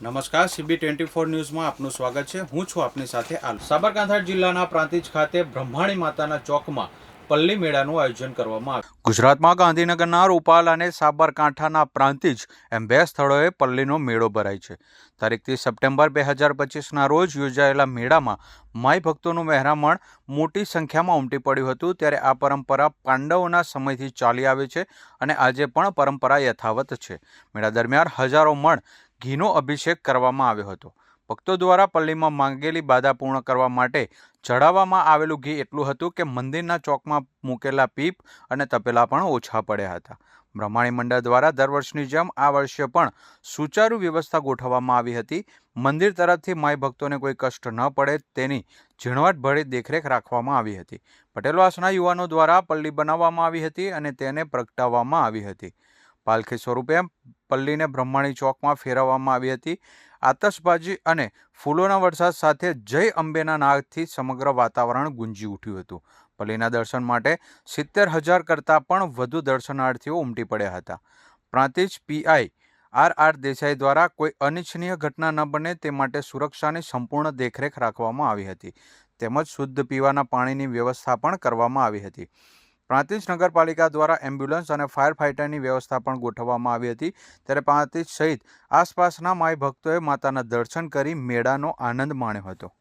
નમસ્કાર, CB24 ન્યૂઝમાં આપનું સ્વાગત છે. હું છું આપની સાથે આલુ. સાબરકાંઠા જિલ્લાના પ્રાંતિજ ખાતે બ્રહ્માણી માતાના ચોકમાં પલ્લી મેળાનું આયોજન કરવામાં આવ્યું. ગુજરાતમાં ગાંધીનગરના રૂપાલ અને સાબરકાંઠાના પ્રાંતિજ એમ બે સ્થળોએ પલ્લીનો મેળો ભરાય છે. તારીખ 30 સપ્ટેમ્બર 2025ના રોજ યોજાયેલા મેળામાં માઈ ભક્તોનું મહેરામણ મોટી સંખ્યામાં ઉમટી પડ્યું હતું. ત્યારે આ પરંપરા પાંડવોના સમયથી ચાલી આવે છે અને આજે પણ પરંપરા યથાવત છે. મેળા દરમિયાન હજારો મણ ઘીનો અભિષેક કરવામાં આવ્યો હતો. ભક્તો દ્વારા પલ્લીમાં માંગેલી બાધા પૂર્ણ કરવા માટે ચડાવવામાં આવેલું ઘી એટલું હતું કે મંદિરના ચોકમાં મૂકેલા પીપ અને તપેલા પણ ઓછા પડ્યા હતા. બ્રહ્માણી મંડળ દ્વારા દર વર્ષની જેમ આ વર્ષે પણ સુચારુ વ્યવસ્થા ગોઠવવામાં આવી હતી. મંદિર તરફથી માઈ ભક્તોને કોઈ કષ્ટ ન પડે તેની ઝીણવટભરી દેખરેખ રાખવામાં આવી હતી. પટેલવાસના યુવાનો દ્વારા પલ્લી બનાવવામાં આવી હતી અને તેને પ્રગટાવવામાં આવી હતી. પાલખી સ્વરૂપે પલ્લીને બ્રહ્માણી ચોકમાં ફેરવવામાં આવી હતી. આતશબાજી અને ફૂલોના વરસાદ સાથે જય અંબેના નાદથી સમગ્ર વાતાવરણ ગુંજી ઉઠ્યું હતું. પલ્લીના દર્શન માટે 70,000 કરતાં પણ વધુ દર્શનાર્થીઓ ઉમટી પડ્યા હતા. પ્રાંતિજ PI RR દેસાઈ દ્વારા કોઈ અનિચ્છનીય ઘટના ન બને તે માટે સુરક્ષાની સંપૂર્ણ દેખરેખ રાખવામાં આવી હતી. તેમજ શુદ્ધ પીવાના પાણીની વ્યવસ્થા પણ કરવામાં આવી હતી. પ્રાંતિજ નગરપાલિકા દ્વારા એમ્બ્યુલન્સ અને ફાયર ફાઇટરની વ્યવસ્થા પણ ગોઠવવામાં આવી હતી. ત્યારે પ્રાંતિજ સહિત આસપાસના માઈ ભક્તોએ માતાના દર્શન કરી મેળાનો આનંદ માણ્યો હતો.